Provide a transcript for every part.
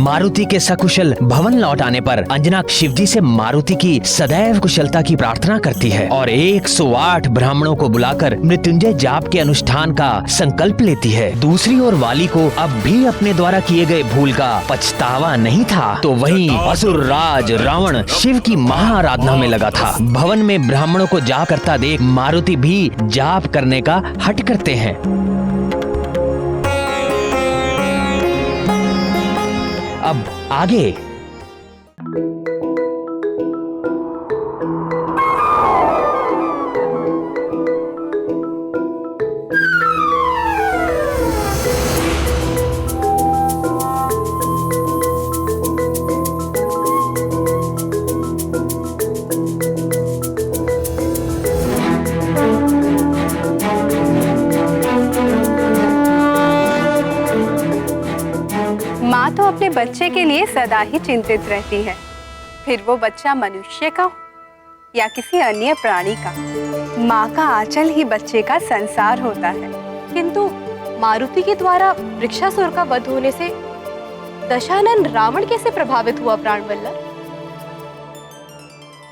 मारुति के सकुशल भवन लौट आने पर अंजना शिवजी से मारुति की सदैव कुशलता की प्रार्थना करती है और 108 ब्राह्मणों को बुलाकर मृत्युंजय जाप के अनुष्ठान का संकल्प लेती है। दूसरी ओर वाली को अब भी अपने द्वारा किए गए भूल का पछतावा नहीं था, तो वहीं असुर राज रावण शिव की महाआराधना में लगा था। भवन में ब्राह्मणों को जाप करता देख मारुति भी जाप करने का हठ करते हैं। अब आगे माँ तो अपने बच्चे के लिए सदा ही चिंतित रहती है, फिर वो बच्चा मनुष्य का हो या किसी अन्य प्राणी का। माँ का आंचल ही बच्चे का संसार होता है। किंतु मारुति के द्वारा वृक्षासुर का वध होने से दशानन रावण कैसे प्रभावित हुआ प्राणवल्लभ?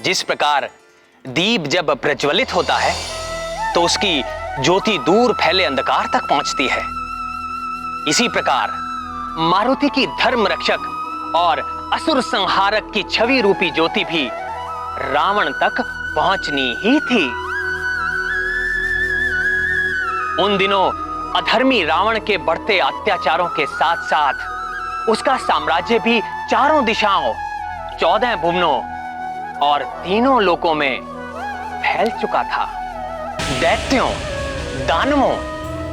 जिस प्रकार दीप जब प्रज्वलित होता है तो उसकी ज्योति दूर फैले अंधकार तक पहुंचती है, इसी प्रकार मारुति की धर्म रक्षक और असुर संहारक की छवि रूपी ज्योति भी रावण तक पहुंचनी ही थी। उन दिनों अधर्मी रावण के बढ़ते अत्याचारों के साथ साथ उसका साम्राज्य भी चारों दिशाओं 14 भुवनों और तीनों लोकों में फैल चुका था। दैत्यों, दानवों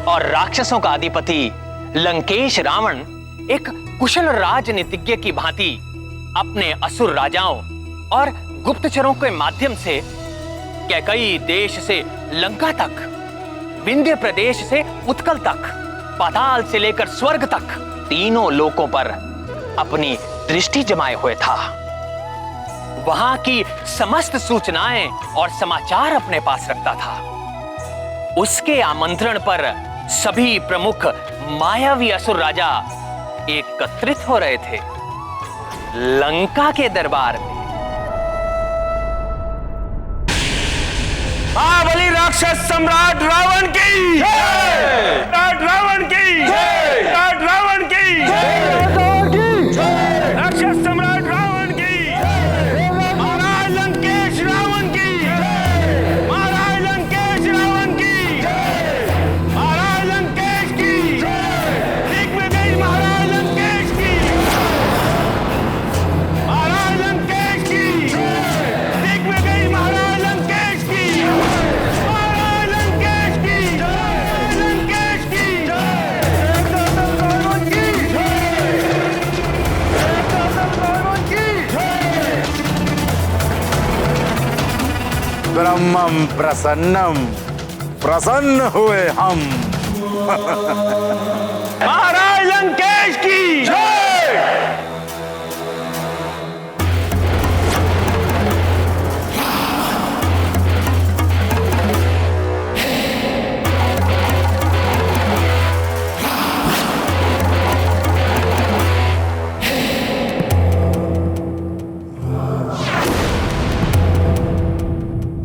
और राक्षसों का अधिपति लंकेश रावण एक कुशल राजनीतिज्ञ की भांति अपने असुर राजाओं और गुप्तचरों के माध्यम से कैकई देश से लंका तक, विंध्य प्रदेश से उत्कल तक, पाताल से लेकर स्वर्ग तक तीनों लोकों पर अपनी दृष्टि जमाए हुए था। वहां की समस्त सूचनाएं और समाचार अपने पास रखता था। उसके आमंत्रण पर सभी प्रमुख मायावी असुर राजा एकत्रित हो रहे थे लंका के दरबार में। महाबली राक्षस सम्राट रावण की जय! रावण की जय! रावण की जय! राक्षस सम्राट रावण की महाराज लंकेश रावण की महाराज लंकेश रावण की महाराज लंकेश की दिख में गई महाराज लंकेश की महाराज लंकेश की दिख में गई महाराज लंकेश की महाराज लंकेश की लंकेश की रावण की ब्रह्मम प्रसन्नम, प्रसन्न हुए हम। महाराज लंकेश की जय!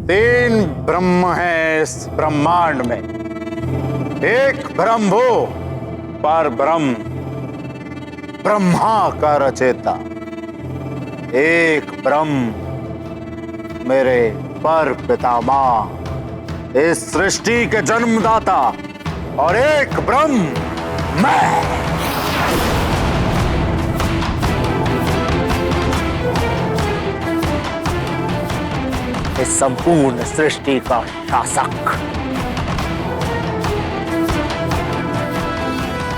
तीन ब्रह्म है इस ब्रह्मांड में, एक ब्रह्म वो पर ब्रह्म ब्रह्मा का रचेता, एक ब्रह्म मेरे पर पितामह इस सृष्टि के जन्मदाता और एक ब्रह्म मैं। इस संपूर्ण सृष्टि का शासक,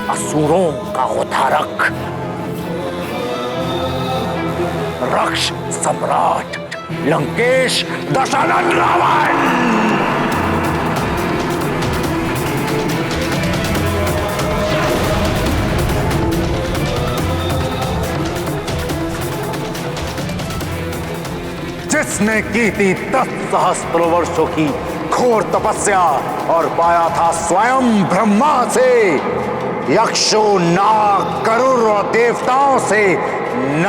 असुरों का उद्धारक, रक्ष सम्राट लंकेश दशानन रावण। जिसने की थी 10 सहस्त्र वर्षों की घोर तपस्या और पाया था स्वयं ब्रह्मा से यक्षों, नाग, गरुड़ और देवताओं से न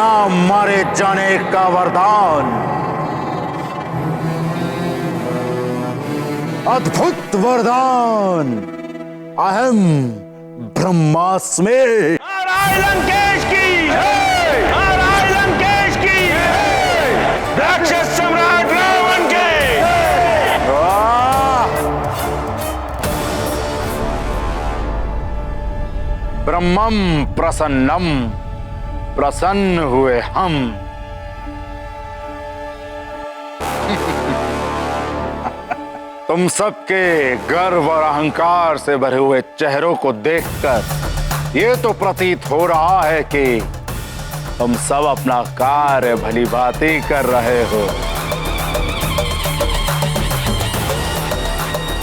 मारे जाने का वरदान। अद्भुत वरदान। अहम ब्रह्मास्मि। महाराज लंकेश की, महाराज लंकेश की, राक्षस सम्राट रावण के। ब्रह्मम प्रसन्नम, प्रसन्न हुए हम। तुम सबके गर्व और अहंकार से भरे हुए चेहरों को देखकर ये तो प्रतीत हो रहा है कि तुम सब अपना कार्य भली भांति कर रहे हो।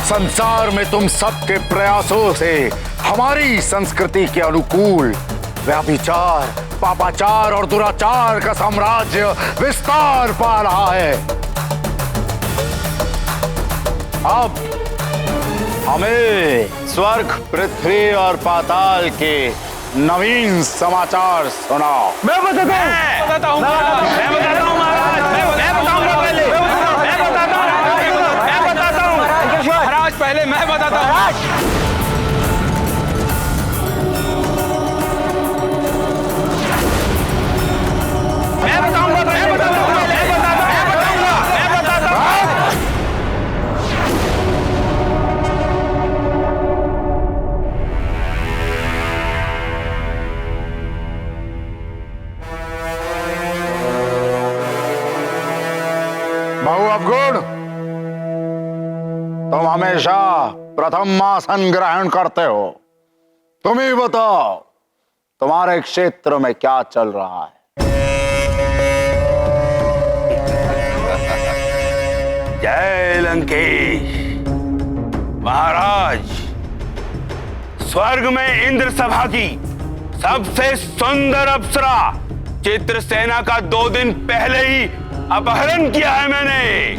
संसार में तुम सबके प्रयासों से हमारी संस्कृति के अनुकूल व्यभिचार, पापाचार और दुराचार का साम्राज्य विस्तार पा रहा है। अब हमें स्वर्ग, पृथ्वी और पाताल के नवीन समाचार सुनाओ। मैं बताता हूँ महाराज, मैं बताता हूँ महाराज, पहले मैं बताता हूँ। बहु अवगुण, तुम हमेशा प्रथम आसन ग्रहण करते हो। तुम ही बताओ, तुम्हारे क्षेत्र में क्या चल रहा है? जय लंकेश महाराज। स्वर्ग में इंद्र सभा की सबसे सुंदर अप्सरा चित्रसेना का 2 दिन पहले ही अपहरण किया है मैंने।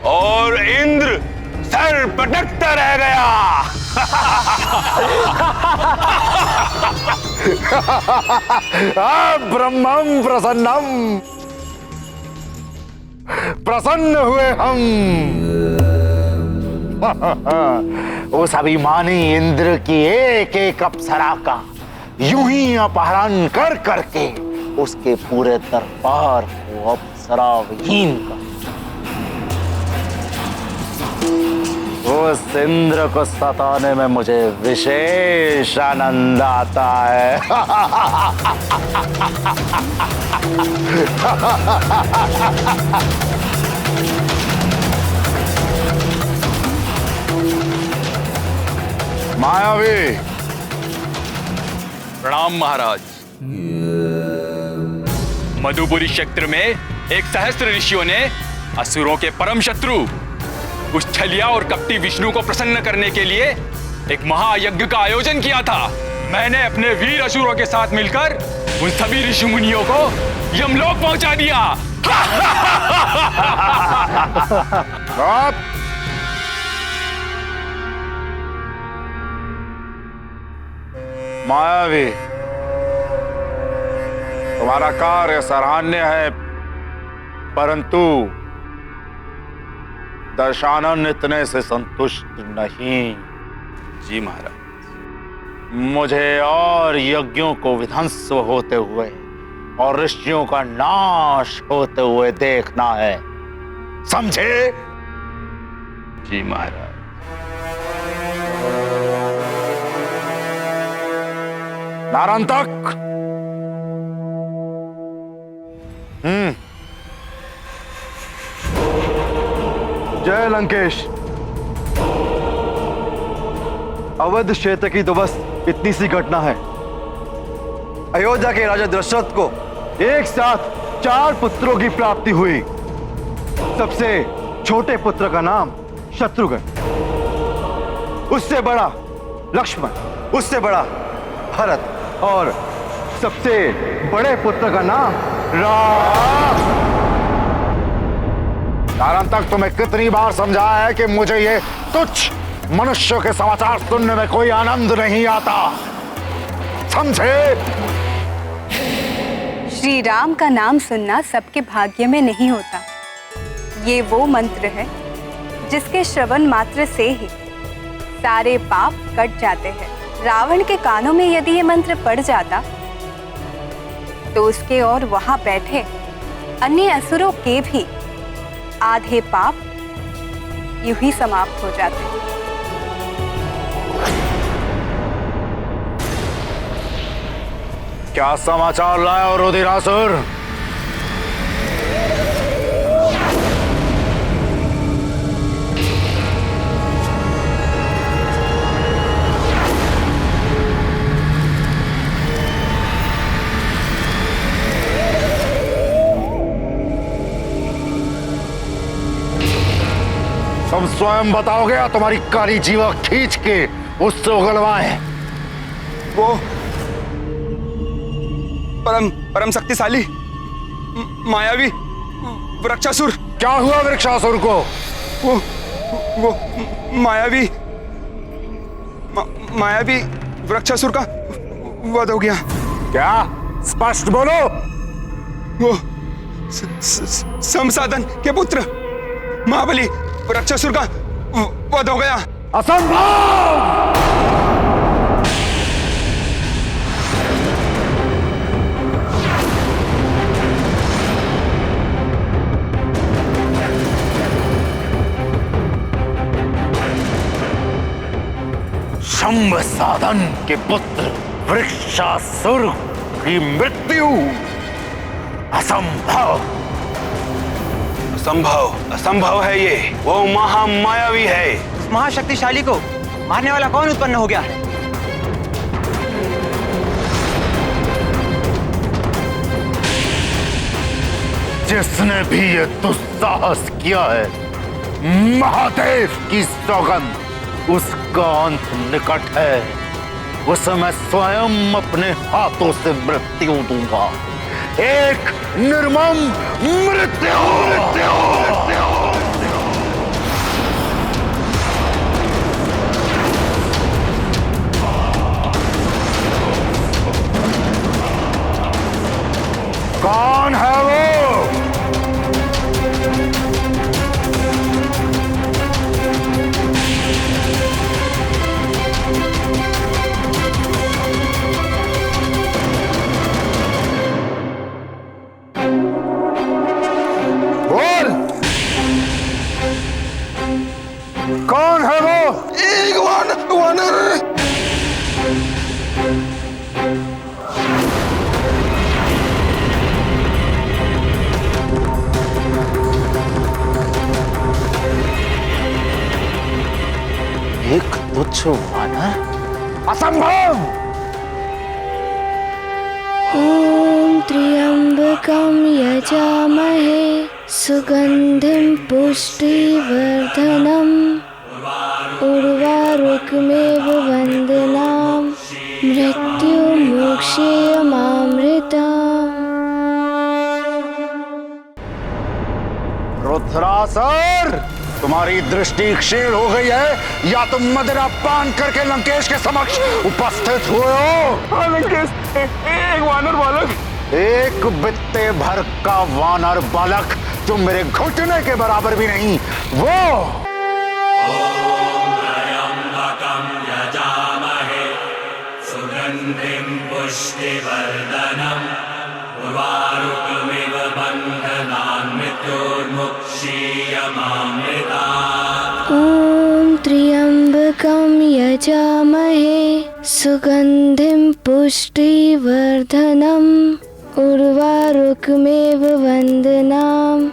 और इंद्र सर पटकता रह गया। ब्रह्मम प्रसन्नम, प्रसन्न हुए हम। उस अभिमानी इंद्र की एक एक अप्सरा का यूं ही अपहरण कर करके उसके पूरे दरबार को अप्सरा विहीन कर। उस इंद्र को सताने में मुझे विशेष आनंद आता है। मायावी। प्रणाम महाराज। मधुपुरी क्षेत्र में एक सहस्त्र ऋषियों ने असुरों के परम शत्रु उस छलिया और कपटी विष्णु को प्रसन्न करने के लिए एक महायज्ञ का आयोजन किया था। मैंने अपने वीर असुरों के साथ मिलकर उन सभी ऋषि मुनियों को यमलोक पहुंचा दिया। मायावी, तुम्हारा कार्य सराहनीय है, परंतु दशानन इतने से संतुष्ट नहीं। जी महाराज। मुझे और यज्ञों को विध्वंस होते हुए और ऋषियों का नाश होते हुए देखना है, समझे? जी महाराज। नारांतक। जय लंकेश। अवध क्षेत्र की तो बस इतनी सी घटना है। अयोध्या के राजा दशरथ को एक साथ 4 पुत्रों की प्राप्ति हुई। सबसे छोटे पुत्र का नाम शत्रुघ्न, उससे बड़ा लक्ष्मण, उससे बड़ा भरत और सबसे बड़े पुत्र का नाम राम। कारण तक तुम्हें कितनी बार समझाया है कि मुझे ये तुच्छ मनुष्य के समाचार सुनने में कोई आनंद नहीं आता, समझे? श्री राम का नाम सुनना सबके भाग्य में नहीं होता। ये वो मंत्र है जिसके श्रवण मात्र से ही सारे पाप कट जाते हैं। रावण के कानों में यदि ये मंत्र पड़ जाता तो उसके और वहां बैठे अन्य असुरों के भी आधे पाप यूं ही समाप्त हो जाते। क्या समाचार लाया और रुधिरासुर? तुम स्वयं बताओगे या तुम्हारी काली जीवा खींच के उससे उगलवाएं? वो परम शक्तिशाली मायावी वृक्षासुर। क्या हुआ वृक्षासुर को? वो मायावी वृक्षासुर का वध हो गया। क्या? स्पष्ट बोलो। वो संसाधन के पुत्र महाबली वृक्षासुर का वध हो गया। असंभव! शंभ साधन के पुत्र वृक्षासुर की मृत्यु असंभव। असंभव है ये। वो महामायावी है। महाशक्तिशाली को मारने वाला कौन उत्पन्न हो गया है? जिसने भी ये दुस्साहस किया है, महादेव की सौगंध, उसका अंत निकट है। उसे मैं स्वयं अपने हाथों से मृत्यु दूंगा, एक निर्मम मृत्यु। कौन है वो? कौन है वो? एक वानर। एक तुच्छ वानर? असंभव! ओम त्र्यंबकं यजामहे सुगंधिं पुष्टिवर्धनम् उर्वारुकमेव वन्दनाम् मृत्युमोक्षेयमामृताम्। रुद्रासुर, तुम्हारी दृष्टि क्षीण हो गई है या तुम मदिरा पान करके लंकेश के समक्ष उपस्थित हुए हो? लंकेश, एक वानर बालक। एक बित्ते भर का वानर बालक जो मेरे घुटने के बराबर भी नहीं, वो सुगंधिं पुष्टिवर्धनम् उर्वारुकमिव बन्धनान् मृत्युर्मुक्षीयमामृतात्। ओम त्र्यंबकं यजामहे सुगंधिं पुष्टिवर्धनम् उर्वारुकमेव वन्दनाम्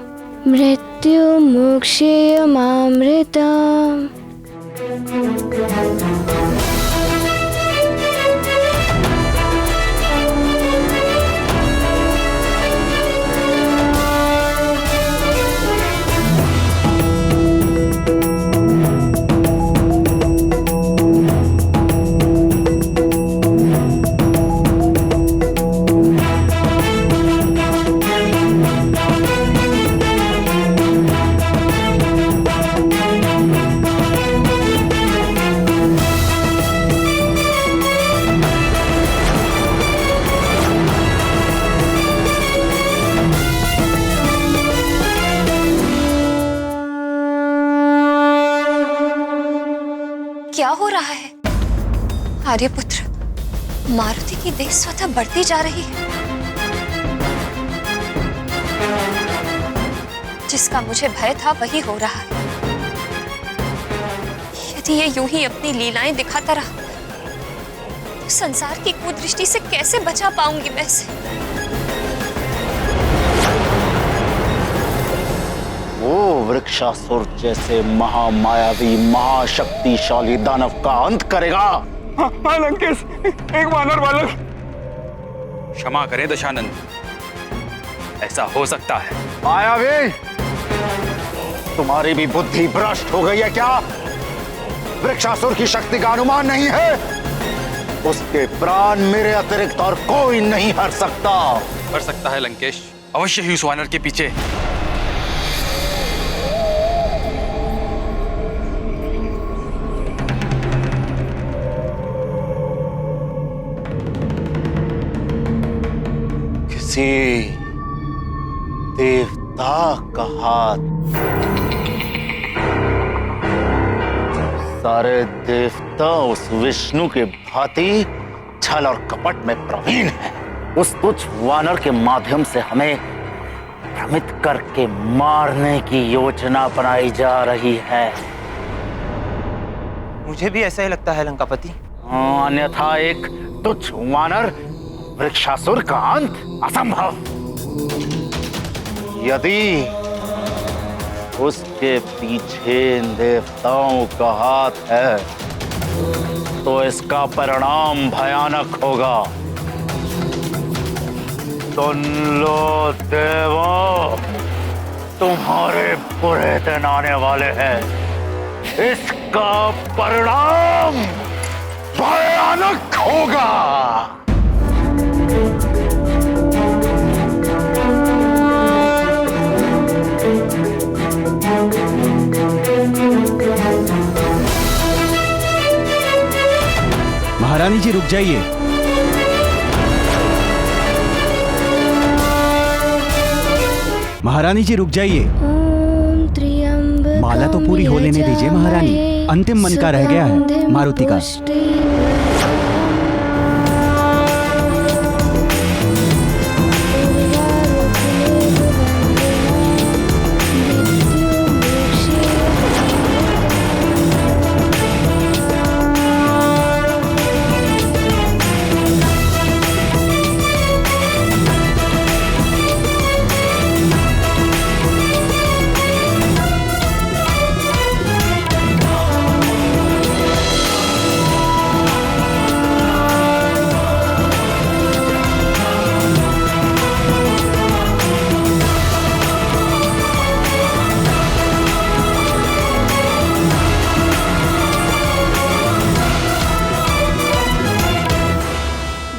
मृत्युमोक्षेयमामृताम्। क्या हो रहा है? आर्यपुत्र, मारुति की देह स्वतः बढ़ती जा रही है। जिसका मुझे भय था वही हो रहा है। यदि ये यूं ही अपनी लीलाएं दिखाता रहा तो संसार की कुदृष्टि से कैसे बचा पाऊंगी मैं इसे? वो वृक्षासुर जैसे महामायावी महाशक्तिशाली दानव का अंत करेगा। हाँ लंकेश, एक वानर बालक। क्षमा करें दशानंद, ऐसा हो सकता है। मायावी, तुम्हारी भी बुद्धि भ्रष्ट हो गई है क्या? वृक्षासुर की शक्ति का अनुमान नहीं है? उसके प्राण मेरे अतिरिक्त और कोई नहीं हर सकता। कर सकता है लंकेश, अवश्य ही उस वानर के पीछे। किसी देवता का हाथ। सारे देवता उस विष्णु के भांति छल और कपट में प्रवीण है। उस तुच्छ वानर के माध्यम से हमें भ्रमित करके मारने की योजना बनाई जा रही है। मुझे भी ऐसा ही लगता है लंकापति। अन्यथा एक तुच्छ वानर वृक्षासुर का अंत असंभव। यदि उसके पीछे इन देवताओं का हाथ है तो इसका परिणाम भयानक होगा। सुन लो देवों, तुम्हारे बुरे दिन आने वाले हैं। इसका परिणाम भयानक होगा। महारानी जी रुक जाइए। महारानी जी रुक जाइए। माला तो पूरी हो लेने दीजिए महारानी। अंतिम मन का रह गया है, मारुति का।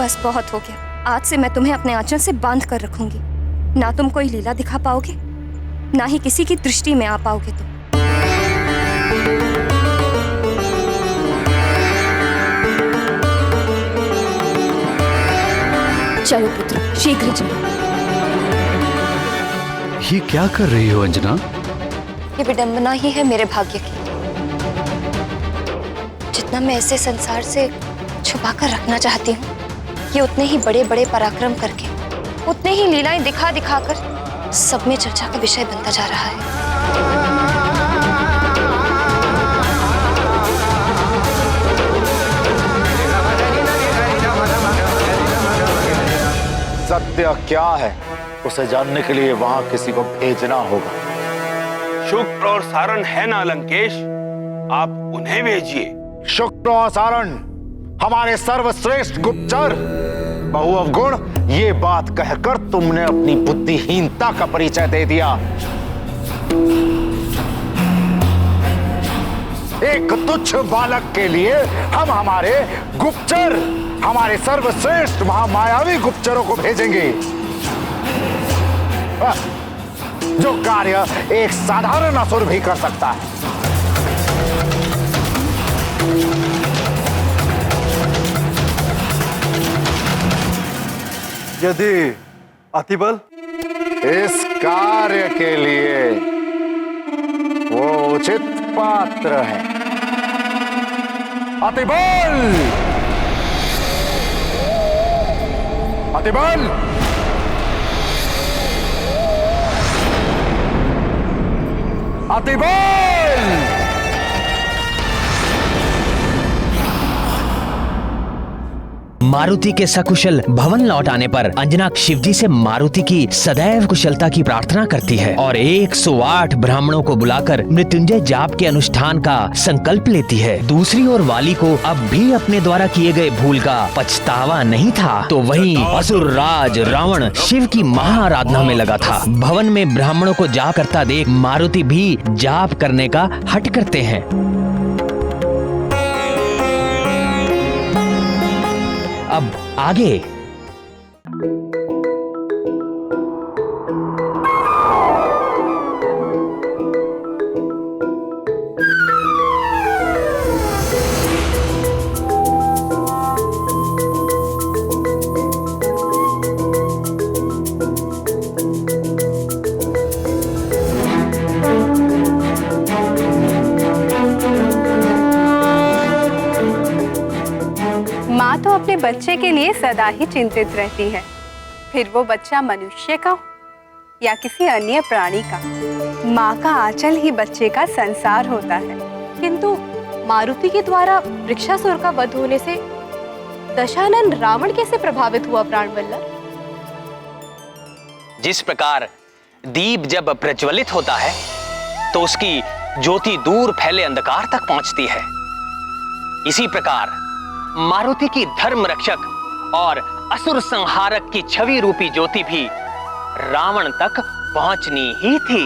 बस बहुत हो गया। आज से मैं तुम्हें अपने आंचल से बांध कर रखूंगी। ना तुम कोई लीला दिखा पाओगे, ना ही किसी की दृष्टि में आ पाओगे तुम। चलो पुत्र, शीघ्र चलो। ये क्या कर रही हो अंजना? ये विडंबना ही है मेरे भाग्य की। जितना मैं इसे संसार से छुपा कर रखना चाहती हूँ, ये उतने ही बड़े बड़े पराक्रम करके, उतने ही लीलाएं दिखा दिखा कर सब में चर्चा का विषय बनता जा रहा है। सत्य क्या है उसे जानने के लिए वहां किसी को भेजना होगा। शुक्र और सारण है ना लंकेश, आप उन्हें भेजिए। शुक्र और सारण हमारे सर्वश्रेष्ठ गुप्तचर। बहुअवगुण, ये बात कहकर तुमने अपनी बुद्धिहीनता का परिचय दे दिया। एक तुच्छ बालक के लिए हम हमारे गुप्तचर, हमारे सर्वश्रेष्ठ महामायावी गुप्तचरों को भेजेंगे, जो कार्य एक साधारण असुर भी कर सकता है। यदि अतिबल इस कार्य के लिए वो उचित पात्र है अतिबल! अतिबल! अतिबल! मारुति के सकुशल भवन लौट आने पर अंजना शिवजी से मारुति की सदैव कुशलता की प्रार्थना करती है और 108 ब्राह्मणों को बुलाकर मृत्युंजय जाप के अनुष्ठान का संकल्प लेती है। दूसरी ओर वाली को अब भी अपने द्वारा किए गए भूल का पछतावा नहीं था, तो वहीं असुर राज रावण शिव की महाआराधना में लगा था। भवन में ब्राह्मणों को जाप करता देख मारुति भी जाप करने का हठ करते हैं। अब आगे। माँ तो अपने बच्चे के लिए सदा ही चिंतित रहती है, फिर वो बच्चा मनुष्य का हो या किसी अन्य प्राणी का। माँ का आंचल ही बच्चे का संसार होता है। किंतु मारुति के द्वारा वृक्षासुर का वध होने से दशानन रावण कैसे प्रभावित हुआ प्राणवल्लभ? जिस प्रकार दीप जब प्रज्वलित होता है तो उसकी ज्योति दूर फैले अंधकार तक पहुंचती है, इसी प्रकार मारुति की धर्म रक्षक और असुर संहारक की छवि रूपी ज्योति भी रावण तक पहुंचनी ही थी।